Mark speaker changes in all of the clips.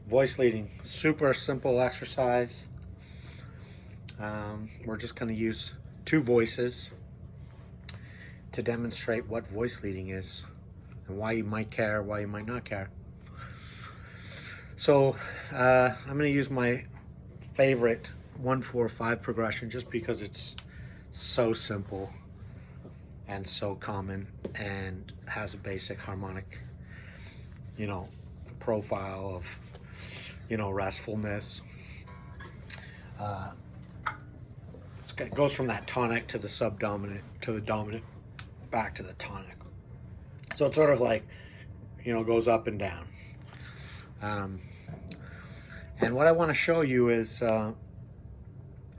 Speaker 1: Voice leading, super simple exercise. We're just going to use two voices to demonstrate what voice leading is and why you might care, why you might not care. So I'm going to use my favorite 1-4-5 progression just because it's so simple and so common and has a basic harmonic, profile of, restfulness. It goes from that tonic to the subdominant to the dominant back to the tonic. So it's sort of like, goes up and down. And what I want to show you is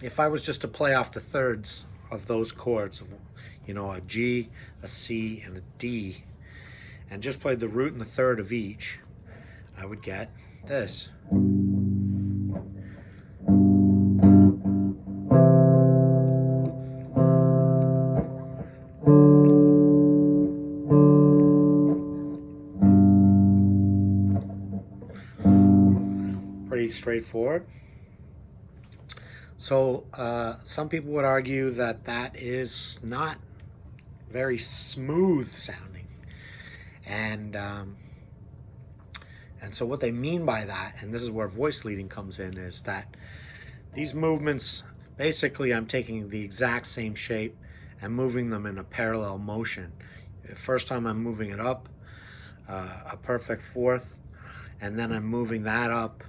Speaker 1: if I was just to play off the thirds of those chords, a G, a C, and a D, and just played the root and the third of each, I would get this. Pretty straightforward. So some people would argue that that is not very smooth sounding, and so what they mean by that, and this is where voice leading comes in, is that these movements, basically I'm taking the exact same shape and moving them in a parallel motion. First time I'm moving it up a perfect fourth, and then I'm moving that up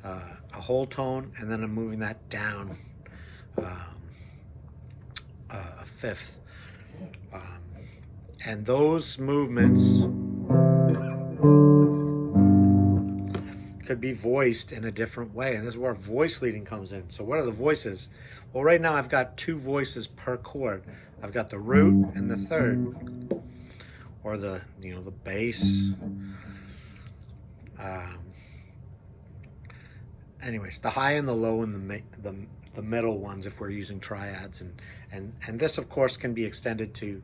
Speaker 1: a whole tone, and then I'm moving that down a fifth. And those movements could be voiced in a different way, and this is where voice leading comes in. So what are the voices? Well, right now I've got two voices per chord. I've got the root and the third, or the the bass. Anyways, the high and the low and the middle ones if we're using triads, and this of course can be extended to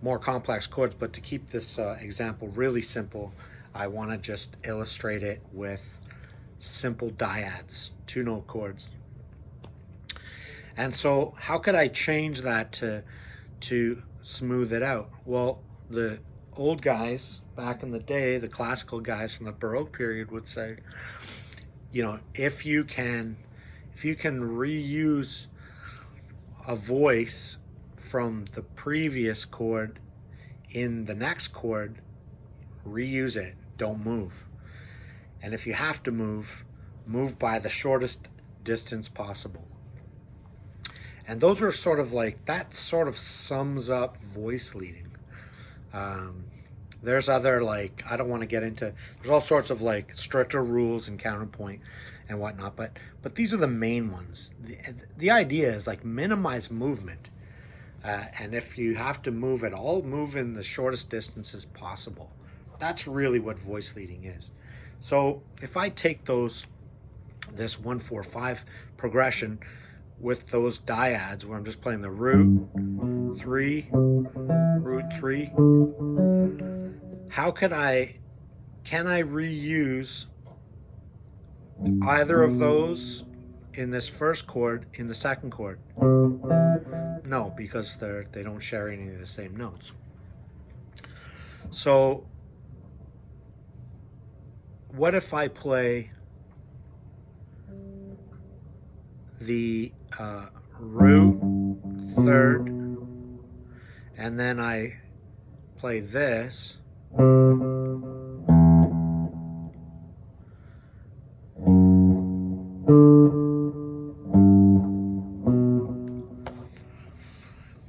Speaker 1: more complex chords, but to keep this example really simple, I want to just illustrate it with simple dyads, 2-note chords. And so how could I change that to smooth it out? Well, the old guys back in the day, the classical guys from the Baroque period would say, if you can reuse a voice from the previous chord in the next chord, reuse it, don't move. And if you have to move by the shortest distance possible. And those are sort of like, that sort of sums up voice leading. There's other, like, I don't want to get into, there's all sorts of like stricter rules and counterpoint and whatnot, but these are the main ones. The idea is like minimize movement, and if you have to move at all, move in the shortest distances possible. That's really what voice leading is. So if I take this 1-4-5 progression with those dyads where I'm just playing the root 3, root 3, can I reuse either of those in this first chord in the second chord? No, because they don't share any of the same notes. So what if I play the root third, and then I play this,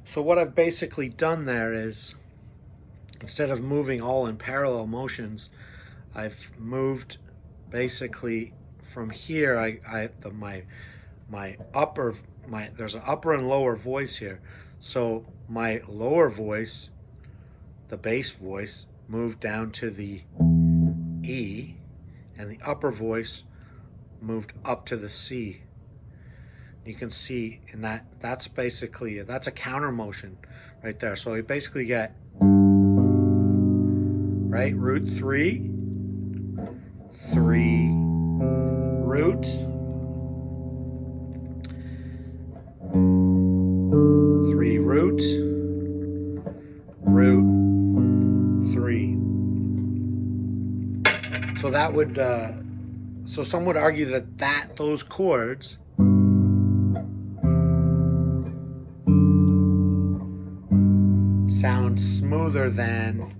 Speaker 1: so what I've basically done there is, instead of moving all in parallel motions, I've moved basically from here. There's an upper and lower voice here. So my lower voice, the bass voice, moved down to the E, and the upper voice moved up to the C. You can see in that's basically, that's a counter motion right there. So you basically get, right, root 3, 3, root, 3 root, root, 3. So that would, so some would argue that those chords sound smoother than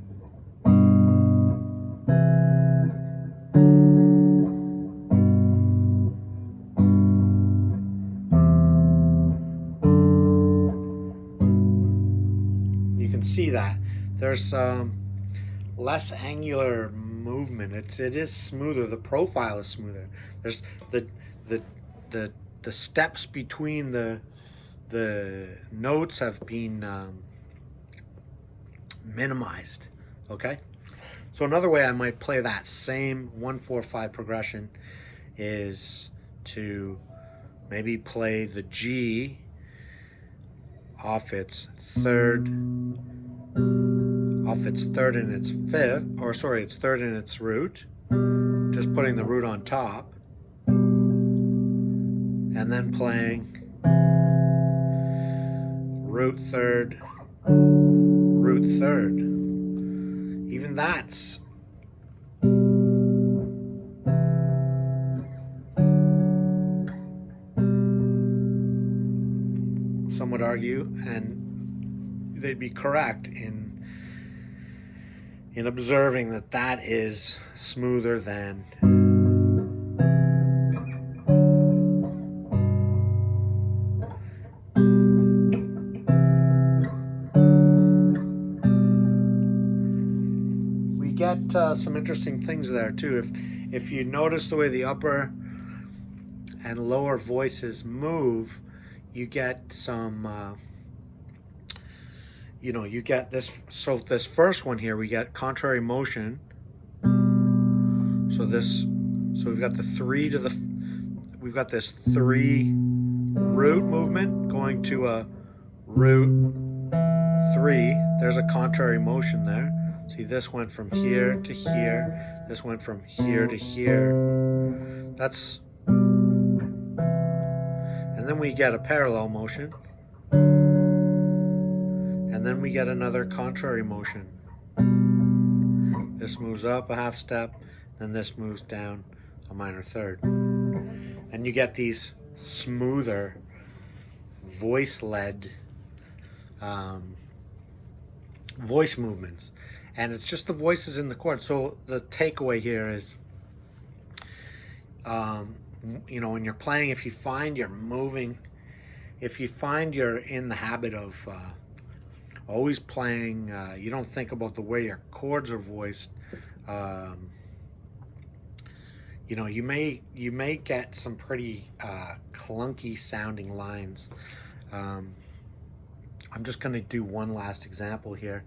Speaker 1: see that there's less angular movement. It is smoother. The profile is smoother. There's the steps between the notes have been minimized. Okay, so another way I might play that same 1-4-5 progression is to maybe play the G off its third and its fifth, or sorry, its third and its root, just putting the root on top, and then playing root third, root third. Even that's some would argue, and they'd be correct in observing that is smoother than we get some interesting things there too. If you notice the way the upper and lower voices move, you get some you get this. So this first one here, we get contrary motion. So we've got the 3 to the, we've got this 3 root movement going to a root 3. There's a contrary motion there. See, this went from here to here. This went from here to here. That's, and then we get a parallel motion. And then we get another contrary motion. This moves up a half step, then this moves down a minor third. And you get these smoother, voice-led voice movements. And it's just the voices in the chord. So the takeaway here is, when you're playing, if you find you're moving, if you find you're in the habit of always playing, you don't think about the way your chords are voiced, you may get some pretty clunky sounding lines. I'm just going to do one last example here.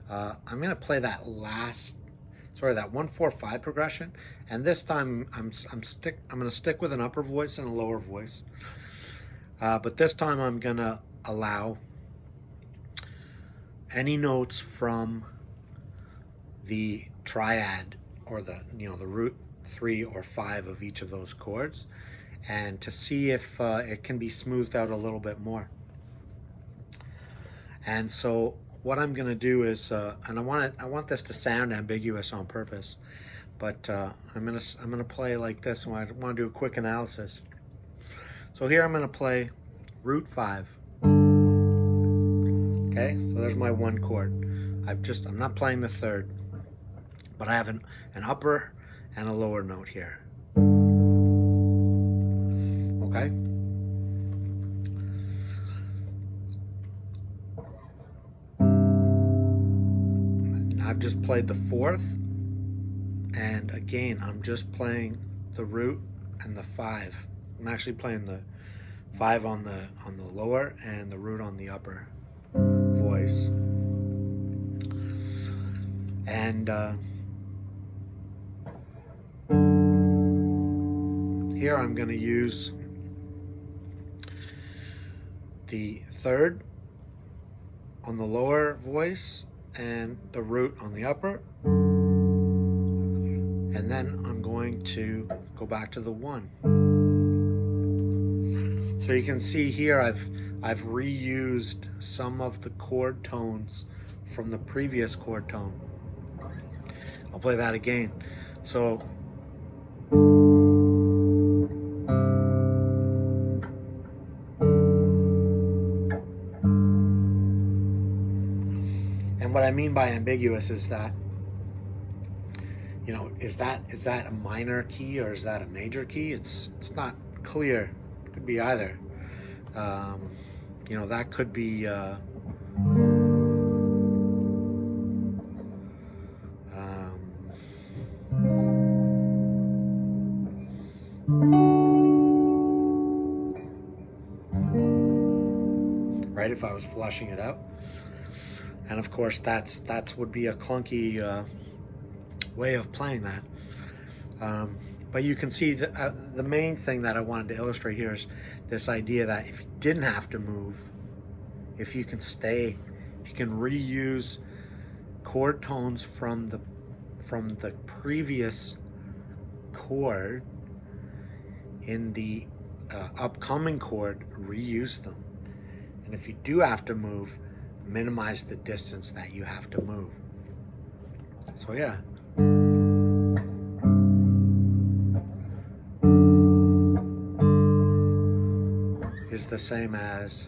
Speaker 1: I'm going to play that 1-4-5 progression, and this time I'm going to stick with an upper voice and a lower voice, but this time I'm going to allow any notes from the triad, or the root 3 or 5 of each of those chords, and to see if it can be smoothed out a little bit more. And so what I'm going to do is, and I want this to sound ambiguous on purpose, but I'm going to play like this, and I want to do a quick analysis. So here I'm going to play root 5. Okay, so there's my 1 chord. I'm not playing the third, but I have an upper and a lower note here. Okay. And I've just played the 4th, and again I'm just playing the root and the 5. I'm actually playing the 5 on the lower and the root on the upper voice. And here I'm going to use the 3rd on the lower voice and the root on the upper, and then I'm going going to go back to the 1. So you can see here I've reused some of the chord tones from the previous chord tone. I'll play that again. So and what I mean by ambiguous is that, you know, is that a minor key or is that a major key? It's not clear. It could be either. You know, that could be right, if I was flushing it out. And of course that's would be a clunky way of playing that. But you can see the main thing that I wanted to illustrate here is this idea that if you didn't have to move, if you can stay, if you can reuse chord tones from the previous chord in the upcoming chord, reuse them. And if you do have to move, minimize the distance that you have to move. So yeah. Is the same as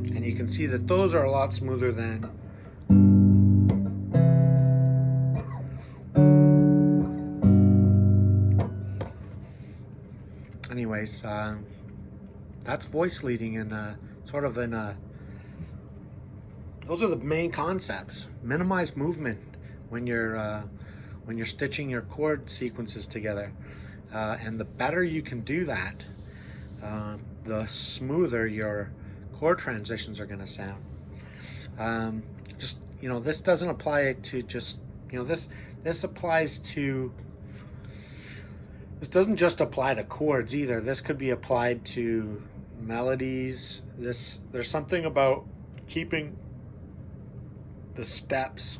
Speaker 1: and you can see that those are a lot smoother than anyways. That's voice leading in sort of in a, those are the main concepts. Minimize movement when you're stitching your chord sequences together, and the better you can do that, the smoother your chord transitions are going to sound. Just, you know, this doesn't apply to just, you know, this applies to, this doesn't just apply to chords either. This could be applied to melodies. There's something about keeping the steps,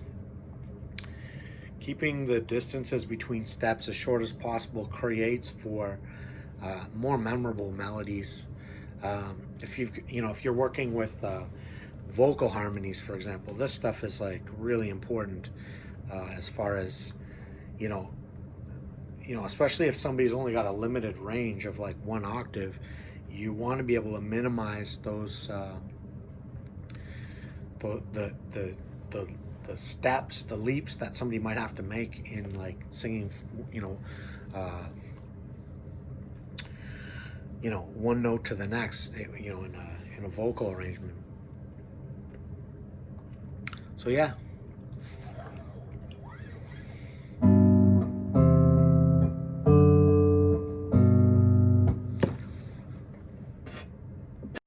Speaker 1: keeping the distances between steps as short as possible creates for more memorable melodies. If you're working with vocal harmonies, for example, this stuff is like really important as far as, you know, especially if somebody's only got a limited range of like 1 octave, you want to be able to minimize those the steps, the leaps that somebody might have to make in like singing, one note to the next, in a vocal arrangement. So yeah.